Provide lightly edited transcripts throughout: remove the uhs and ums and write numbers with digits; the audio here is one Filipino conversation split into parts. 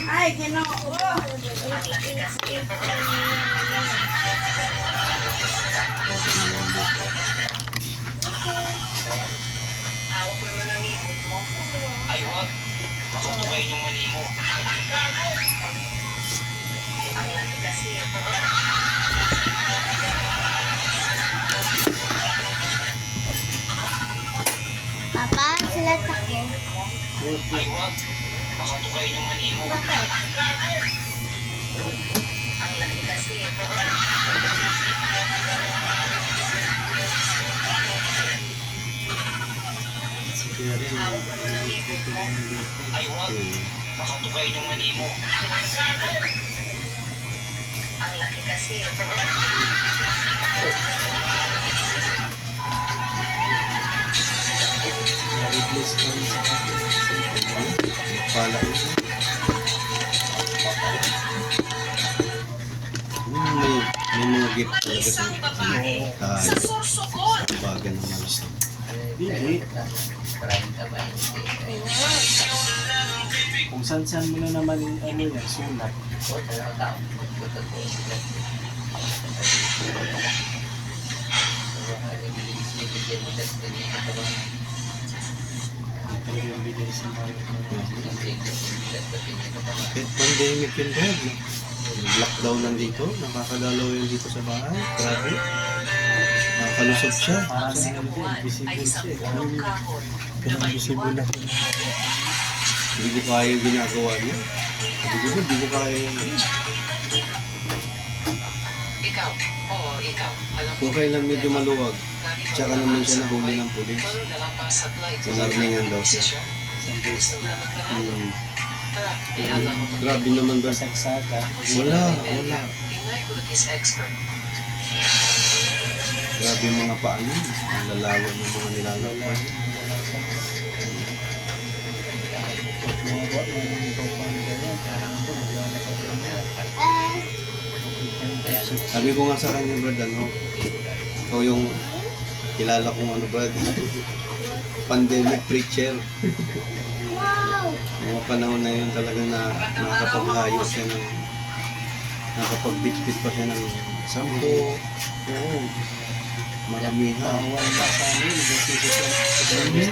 Ay, ginoo. Ay, wag. Matutukayin yung mali mo. Ang laki kasi. Papa, sulat ako. Ay, wag. Matutukayin yung mali mo. Bakit? Ang laki kasi. Ay, wag. Matutukayin yung mali mo. Ang laki kasi. Na-replace ko rin sa pala ko. May mga gift talaga sa bagan ng malas. Hindi. Kung saan mo na naman yung ano yan, sulat. Ito yung bigay sa mga Kahit pandemic yun Brad, no? Lockdown nandito, nakakadalaw yun dito sa bahay. Grabe. Nakakalusot siya. parang invisible siya. Kaya invisible na. Hindi ko kaya yung ginagawa niya. Hindi ko kaya yung... Ikaw. Oo, ikaw. Alam Kung kailan medyo maluwag, tsaka naman siya nahuli ng pulis. Sinarningan daw siya. Grabe naman ba? Sagsaga. Wala. Grabe yung mga paano. Ang lalawan ng mga nilalawan. Sabi ko nga sa kanya, Brad, ano, ikaw yung kilala kong ano, Brad, pandemic preacher. Wow! Mga panahon na yun talaga na nakakapaghayo siya ng, nakapagbitbit pa siya ng 10. Oo. Maramihan. Wala sa amin.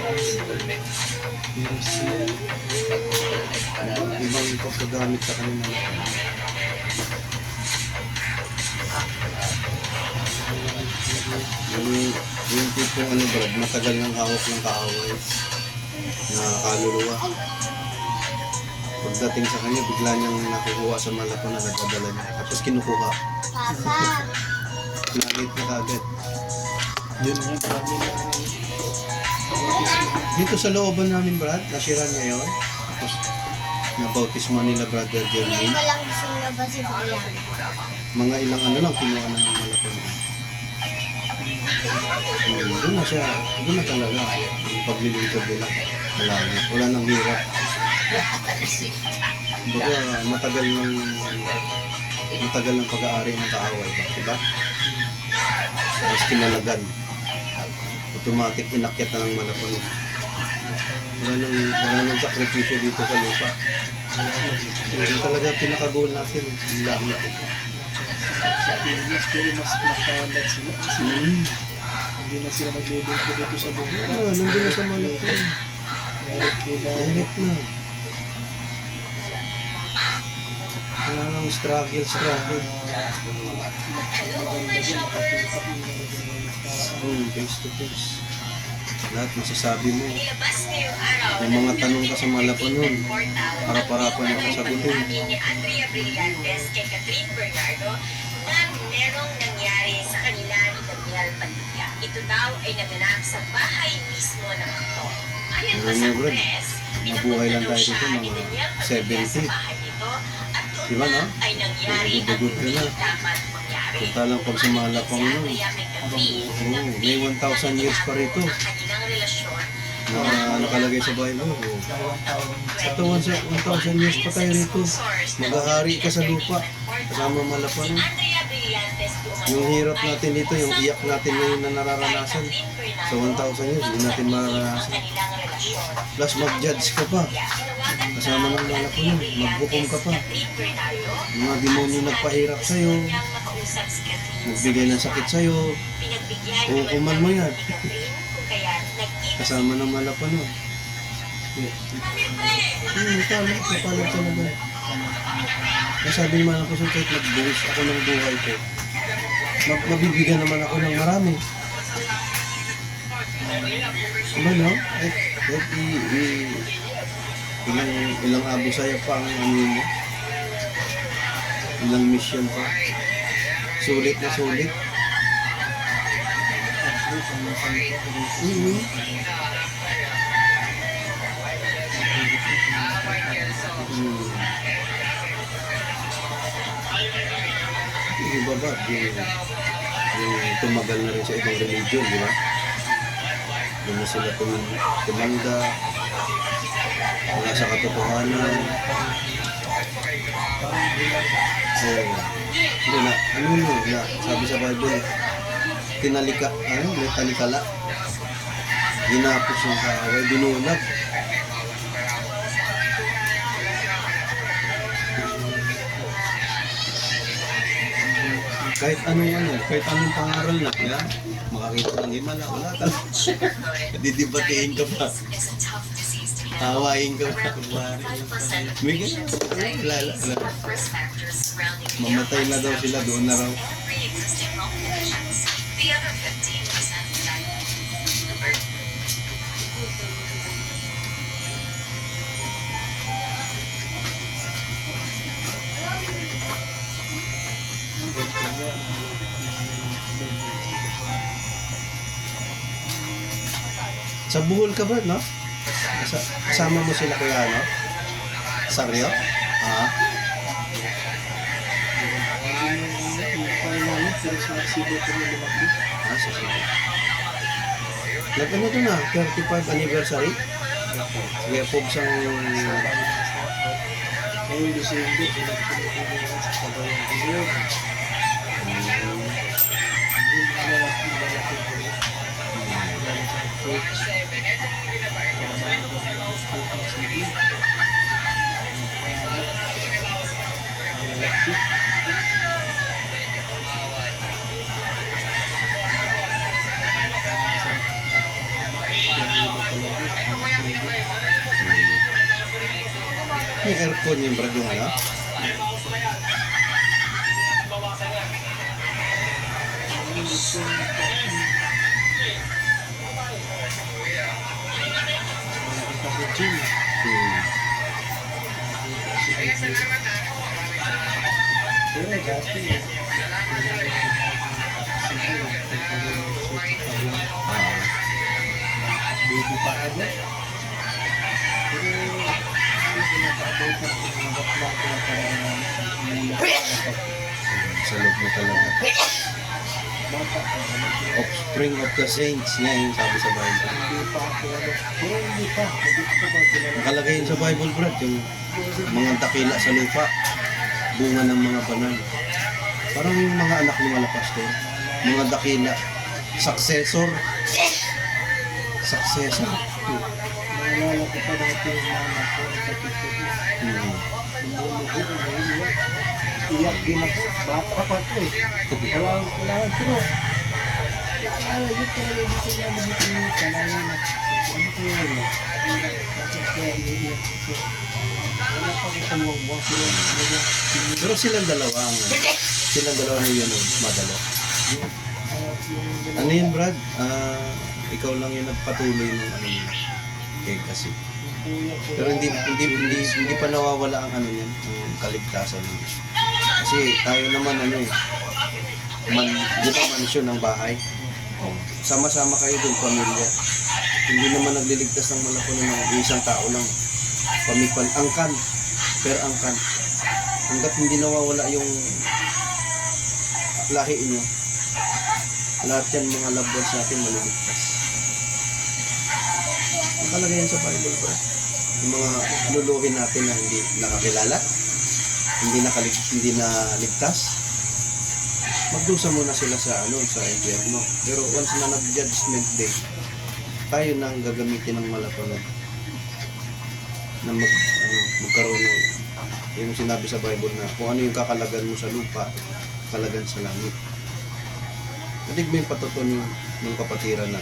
Ibang pagkagamit sa kanila. Yung tipong ano Brad, matagal ng hawak ng kaaway na kaluluwa. Pagdating sa kanya, bigla niyang nakukuha sa malako na nagdadala niya. Tapos kinukuha. Papa! Nangit na kagad. Yun nga, marami na. Dito sa looban namin Brad, nasira niya yun. Tapos nabautismo nila Brother Ngayon Jermaine. ko lang gusto labas si Brian. Mga ilang ano lang, kinuha ng malako niya. Doon na siya, doon na talaga. Yung paglilingkod nila. Wala nang hirap. Baga matagal ng pag-aari ng kaaway ba? Diba? Tapos kinalagan. Automatic inakyat na ng malapon. Wala nang sakripisyo dito sa lupa. Yung talaga pinaka-goal natin. Yung langit. Mas makalat sila. Hindi na sila naglilingko dito sa buhay. Nandun na sa malapon. Langit na. Wala nang struggle. Face to face. Lahat masasabi mo. May mga tanong ka sa malapon nun. Para-parapan yung kasagutin. Ni Andrea Brillantes kay Catherine Bernardo na merong nangyari sa kanila ni Daniel Padilla. Ito daw ay naganap sa bahay mismo ng aktor. Ayon pa sa Brad, press, nabuhay lang tayo dito siya ni mga Daniel Padilla sa 70. bahay nito at doon Diba, no? ay nangyari ang Nagugod ka hindi na. dapat mangyari. Punta lang pag sa malapang nun. May 1,000 years pa rito. Ang kanilang relasyon Na nakalagay sa Bible. Ito 1,000 years pa tayo rito. Mag-ahari ka sa lupa. Kasama malapang. Si Andrea Brillantes Yung hirap natin dito, yung iyak natin ngayon na nararanasan, sa 1,000 years, hindi natin mararanasan. Plus mag-judge ka pa. Kasama ng mga ko yun, magbukom ka pa. Mga demonyo nagpahirap sa'yo, nagbigay ng sakit sa'yo, hukuman mo yan. Kasama ng malapan mo. Kapalag talaga. Nasabi naman ako sa kahit nagbuwis ako ng buhay ko, mabibigyan naman ako ng marami. Ano no? Ilang abo saya pa ang ano mo. Ilang mission pa. Sulit na sulit. Iba ba? Yung tumagal na rin sa ibang religion, di ba? Doon na sila tumanda, wala sa katotohanan. So, hindi na, sabi sa Bible, may talikala. Ginapos yung kaaway, binulag. Kahit anong pangaral na, ya, makakita ng himala, wala talaga. Didibatiin ka pa. Hawain ka pa. May ganyan. Wala. Mamatay na daw sila, doon na raw. Sa Bohol ka ba, no? Kasama mo sila kuya, no? Sa Rio? Ah. Sa Cebu. Nag-ano to na? 35th anniversary? Sige, Pogsang... Ngayon, December, May aircon yung brad yung ano? Baby pa agad. Sa loob mo talaga. Offspring of the saints nga yung sabi sa Bible. Nakalagay yun sa Bible, Brad, yung mga dakila sa lupa, bunga ng mga banal. Parang yung mga anak ng mga pastor, mga dakila, successor. Naalala ko pa dati yung mama ko, iyak din ako. Bata pa ko eh. Kailangan pero yun talaga dito na dito yung kanayan na ano ko yun eh. Bakit kaya iiyak ko? Wala pa ko sa mga Pero silang dalawa na yun, madalo. Ano yun, Brad? Ikaw lang yung nagpatuloy ng ano yun. Okay, kasi. Pero hindi pa nawawala ang ano yan, ang kaligtasan. Kasi tayo naman ano eh, di ba mansyon ng bahay? Sama-sama kayo dun, pamilya. Hindi naman nagliligtas ng malapon ng isang tao lang. Angkan. Pero angkan. Hanggat hindi nawawala yung lahi nyo, lahat yan mga loved ones natin maliligtas. Nakalagay yan sa Bible, bro. Yung mga luluhin natin na hindi nakakilala, hindi naligtas, magdusa muna sila sa sa impyerno. Pero once na nag-judgment day, tayo na ang gagamitin ng malapanag na magkaroon ng yung sinabi sa Bible na kung ano yung kakalagan mo sa lupa, kalagan sa langit. Nadig mo yung patuto ng kapatiran na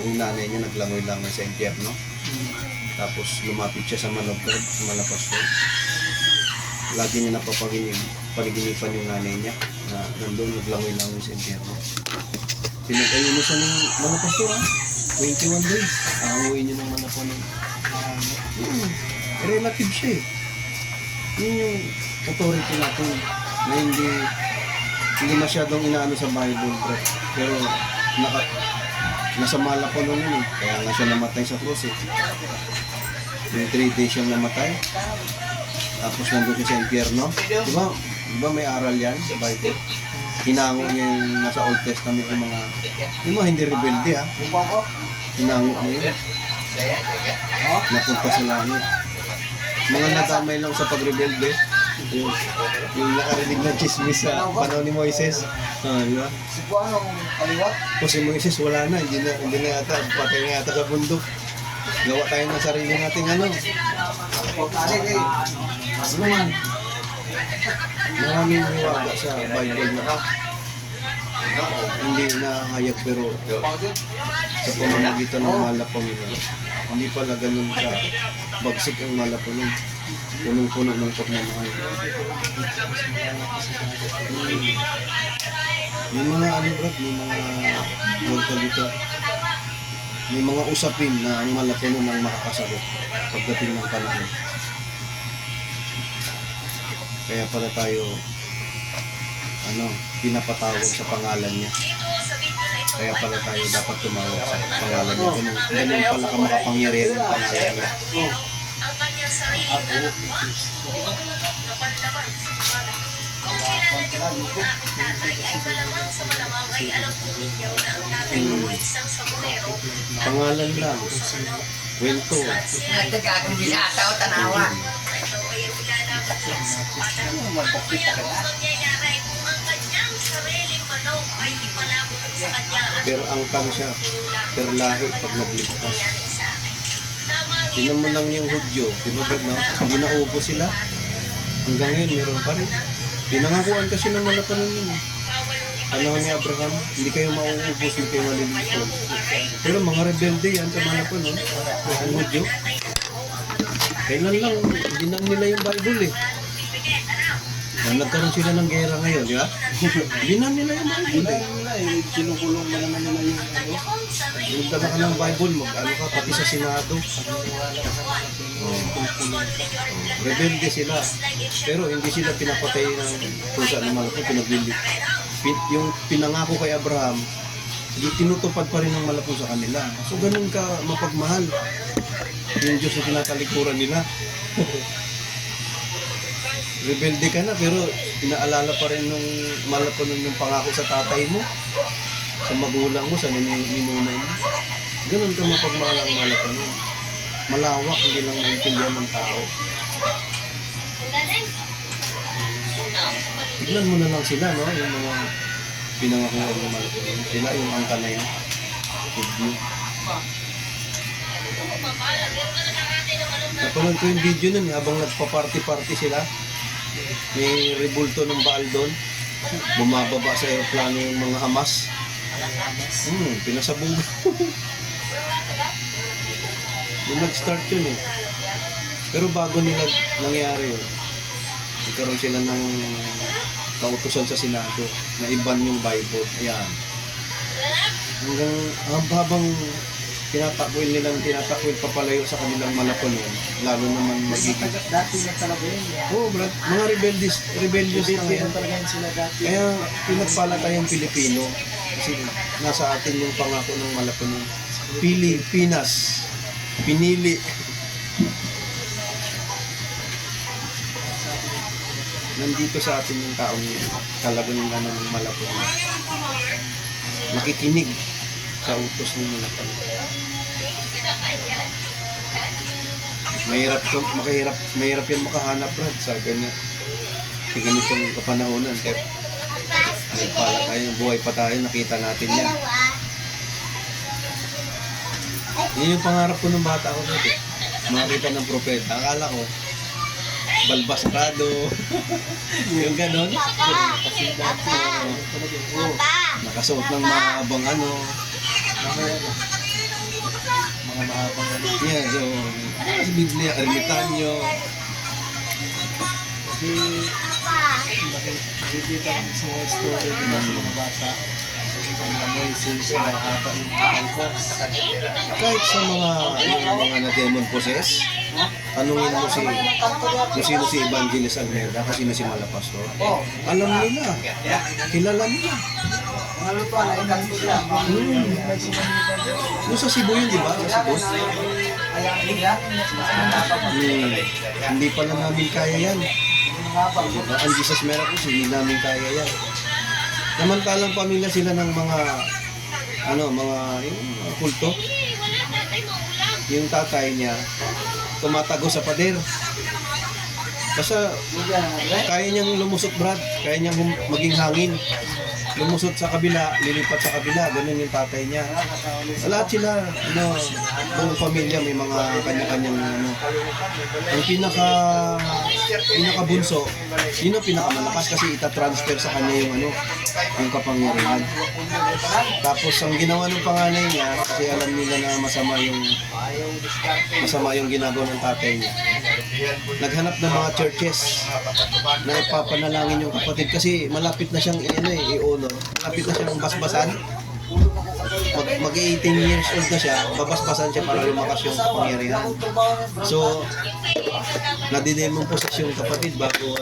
yung nanay niya naglangoy-langoy sa impyerno. Tapos lumapit siya sa manobred, sa malapastor. Lagi niya napapaginipan yung nanay niya na nandun naglangoy-langoy sa impyerno. Pinag-ayunusan ng malapastor 21 days. Aanguin niyo ng malapastor. Relative siya eh. Yun yung authority natin na hindi masyadong inaano sa Bible, pero nasa Malapanong yun eh. Kaya nga siya namatay sa krus eh. Yung 3 days siyang namatay. Tapos nandun siya sa impyerno. Diba may aral yan sa Bible? Hinango niya yung nasa Old Testament yung mga hindi rebelde ha. Hinango niya yun. Napunta sa langit. Mga nadamay lang sa pagrebelde. Yung nakarinig na chismis sa panahon ni Moises. Di ba? O si Moises wala na, hindi na yata, patay na yata sa bundok. Gawa tayo ng sarili nating maraming niwaga sa Bible na hindi nahayag pero sa pamamagitan ng malapang nila. Hindi pala ganun ka bagsik ang malapang punong-puno ng pagmamahal. May mga brad, may mga usapin na ang malapang ang makakasagot pagdating ng panahon. Kaya pala tayo pinapatawag sa pangalan niya. Kaya pala tayo dapat tumawag sa pangalan niya. Ganun pala ka makapangyarihan ng pangalan niya. Ang kanyang sariling anak mo, napalaman sa pangalan. Kung kilala niyo po ang aking tatay, ay malamang sa malamang ay alam po ninyo na ang tatay ko ay isang sabonero. Pangalan lang. Kwento. Nagdagagong binataw, tanawa. Ito ay ilalaban niya sa kapatan. Ang kaya kung mangyayari kung ang kanyang sariling manok ay ipalabot sa kanya at Pero ang siya, pero lahi pag nagligtas. nangyari sa akin. Tama ang Tingnan mo lang yung Hudyo, tinugad na, hindi naupo sila. Hanggang ngayon, meron pa rin. Pinangakuan kasi ng malapanong yun. Panahon ni Abraham, hindi kayo mauubos, hindi kayo malilito. Pero mga rebelde yan sa malapanong, ang Hudyo. Kailan lang, ginan nila yung Bible eh. Nagkaroon sila ng gera ngayon, di ba? Ginan nila yung Bible eh. Kinukulong mo naman nila yung Nagdala ka ng Bible, ka pati sa Senado. Rebelde sila. Pero hindi sila pinapatay ng pusa ng malapit, pinagbili. Yung pinangako kay Abraham, tinutupad pa rin ng malapit sa kanila. So ganun ka mapagmahal. Yung Diyos na tinatalikuran nila. Rebelde ka na, pero inaalala pa rin nung malapit yung pangako sa tatay mo, sa magulang mo, sa ninunay mo. Ganun ka mapagmahal ang malapit. Malawak, hindi lang maintindihan ng tao. Tignan mo na lang sila, no? Yung mga pinangakuan ng malapit. Sila yung angka na yun. Napanood ko yung video nun, habang nagpa-party-party sila. May rebulto ng Baal doon. Bumababa sa aeroplano yung mga Hamas. Pinasabog. Yung nag-start yun eh. Pero bago nila nangyari yun, nagkaroon sila ng kautusan sa Senado na iban yung Bible. Ayan. Hanggang habang tinatakwil papalayo sa kanilang malapunon, lalo naman magiging. Dati na talaga yun. Oo, brad. Mga rebellious na ngayon. Talaga yun sila dati. Kaya pinagpala tayong Pilipino kasi nasa atin yung pangako ng malapunon. Pilipinas. Pinili. Nandito sa atin yung taong talagang ng malapunon. Makikinig sa utos ng malapunon. Mahirap yan makahanap, Brad, sa ganitong kapanahonan. Kaya Pala tayo, buhay pa tayo, nakita natin yan. Dalawa. Yun yung pangarap ko nung bata ako dito. Makita ng propeta. Akala ko, balbasrado. Yung ganon. Papa. Papa. Papa. Nakasuot ng mahabang ano. Mga mahabang ano. Yeah, so, sa Biblia, ermitanyo. Kasi, nakikita ko sa mga story ng mga bata. Ang Moises, mahaba yung kalbo. Kahit sa mga na-demon possess, tanungin mo kung sino si Evangelist Almeida, kung sino si Malapastor. Alam nila, kilala nila. Yung sa Cebu yun, di ba? Sa Cebu. Hindi pala namin kaya yan. Ang Jesus Miracles, hindi namin kaya yan. Samantalang pamilya sila ng mga yung kulto. Yung tatay niya tumatago sa pader. Basta kaya niyang lumusot, Brad. Kaya niyang maging hangin. Lumusot sa kabila, lilipat sa kabila. Ganun yung tatay niya. Lahat sila, buong pamilya may mga kanya-kanyang Ang pinakabunso, yun ang pinakamalakas kasi itatransfer sa kanya yung kapangyarihan. Tapos ang ginawa ng panganay niya, kasi alam nila na masama yung ginagawa ng tatay niya. Naghanap ng mga churches na ipapanalangin yung kapatid kasi malapit na siyang i-honor. Malapit na siyang basbasan. Mag-18 years old na siya, babasbasan siya para lumakas yung kapangyarihan. So, nadidemon possess yung kapatid bago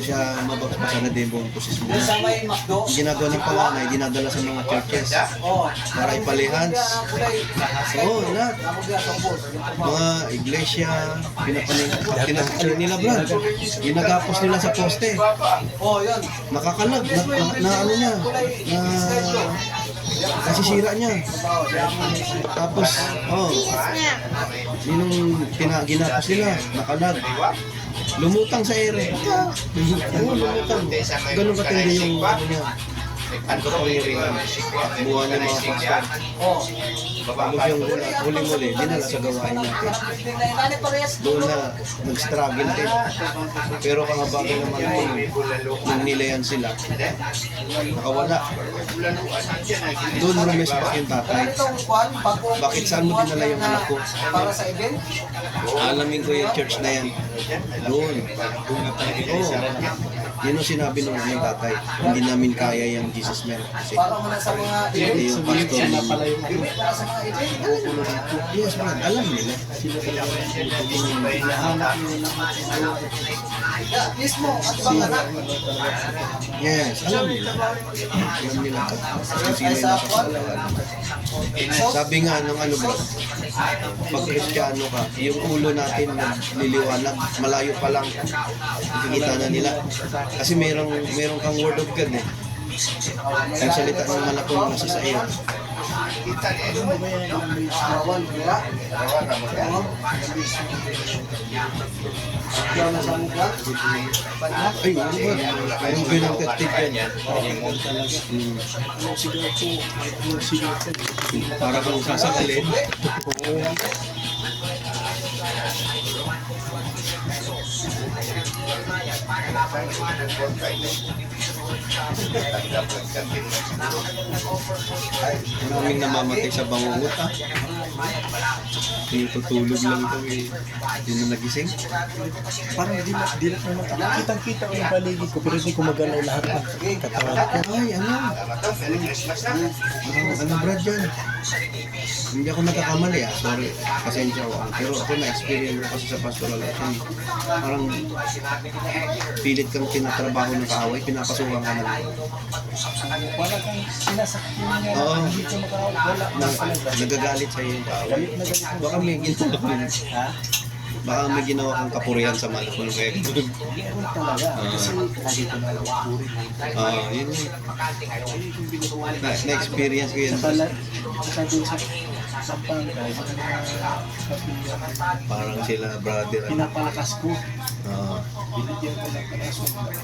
siya mabasbasan na demon possess mo. Yung ginagawa ng panganay, dinadala sa mga churches para ipalihans. So, lahat. Mga iglesia, pinapanin nila, Brad. Ginagapos nila sa poste. Nakakalag, nasisira niya. Tapos, yun ang ginapos nila, nakalag. Lumutang sa ere. Lumutang. Ganun katindi yung niya. Ang kapangyarihan. Buwan ng mga pastor. Tapos yung huli-huli, dinala sa gawain natin. Doon na nag-struggle din. Pero kangabagan naman nung nilayan sila, nakawala. Doon rumespak yung tatay. Bakit saan mo dinala yung anak ko? Alamin ko yung church na yan. Doon. Oo. Yun ang sinabi ng tatay. Hindi namin kaya yung Jesus Miracles. Hindi yung pastor na pala yung yes, man. Alam nila. Sila talaga yung hinahanap yes, alam nila. Alam nila kung sino yung nakasalawan. Sabi nga ng ba, pag Kristiyano ka, yung ulo natin nililiwanag, malayo pa lang nakikita na nila. Kasi meron kang word of God eh. Ang salita ng malakong nasa sa iyo. Ay, ano ba? Yung pinagtatid yan. Para kang sasakalin. Maraming namamatay sa bangungot Yung tutulog lang ito Hindi na nagising. Parang di na naman. Kitang-kita ko yung paligid ko pero hindi ko magalaw lahat ng katawan ko. Ay, ano Brad yan? Hindi ako nagkakamali sorry, pasensya ko. Pero ako na-experience ko kasi sa pastoral kasi parang pilit kang tinatrabaho ng kaaway, pinapasukan ka na. Wala kang sinasakit niya. Oo. Hindi ka makawala. Nagagalit sa iyo yung kaaway. Baka may ginawa kang kapurihan sa malakong kaya Yun talaga. Kasi lagi ko na lang puri. yun. Na-experience ko yun. Saka dun sa sa Pampanga, yung mga kapilya, Parang sila brother. pinapalakas ko. Oo. Binigyan ko ng palakas.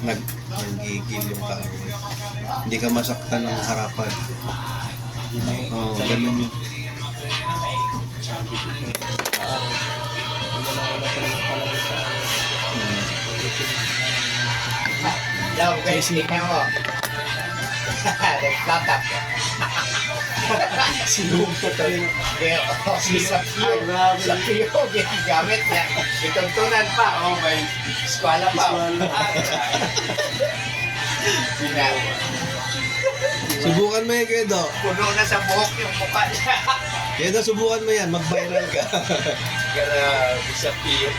Naggigil yung kaaway. Hindi ka masaktan ng harapan. Oo, ganun yun. Sabi ko, wala talaga talaga sa Daw, guys, tingnan mo. Nagtatap. sinuntok tayo. Sa piyo, ginagamit niya. Ituntunan pa. Oh, may eskwala pa. Subukan mo yan, Kedo. Puno na sa buhok yung mukha niya. Kedo, subukan mo yan. Mag-viral ka. Grabe sa piyo.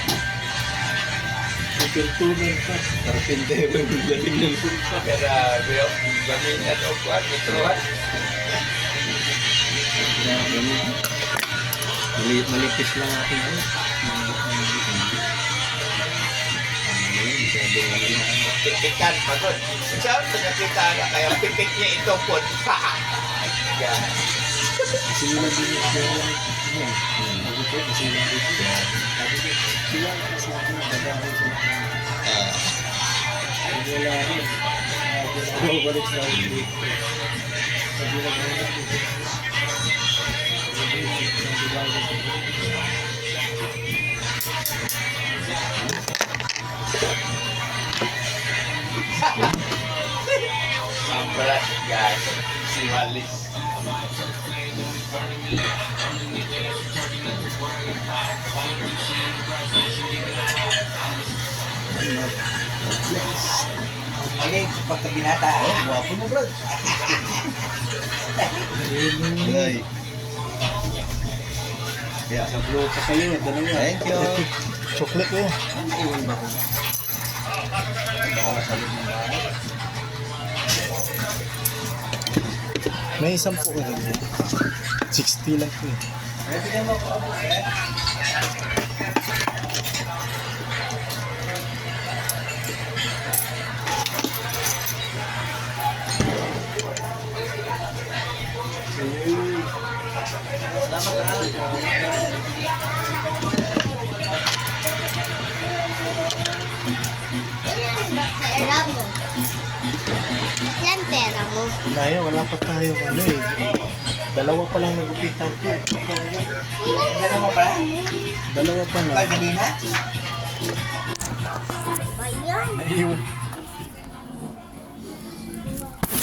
Tutunan pa. Karpintero yung galing ng Grabe. Galing na daw po. Ituhan. Malipis lang ating ano. Pipikan, pagod. Siya, nakita na kaya pipik niya ito po. Yan. Kasi nila binigyan yan. Magupo, kasi nila binigyan. Sabi ko, sila kasi ako nagdadahin ko na. Wala rin. Balik sa akin dito. Sabi lang ako dito. Ang pala, guys. Si Walis. Okay, pagkabinata. Wapo mo, Brad. Ay. Yeah. Sa blue pa kayo, dalawa. Thank you. Chocolate ko. Iwan ba ko? May 10 ka rin. 60 lang po. Pera mo. Yan pera mo. Naya, wala pa tayo ano eh. Dalawa pa lang nagupitan ko. Ano mo pa? Dalawa pa na. Kanina? Ba yan? Naiwan.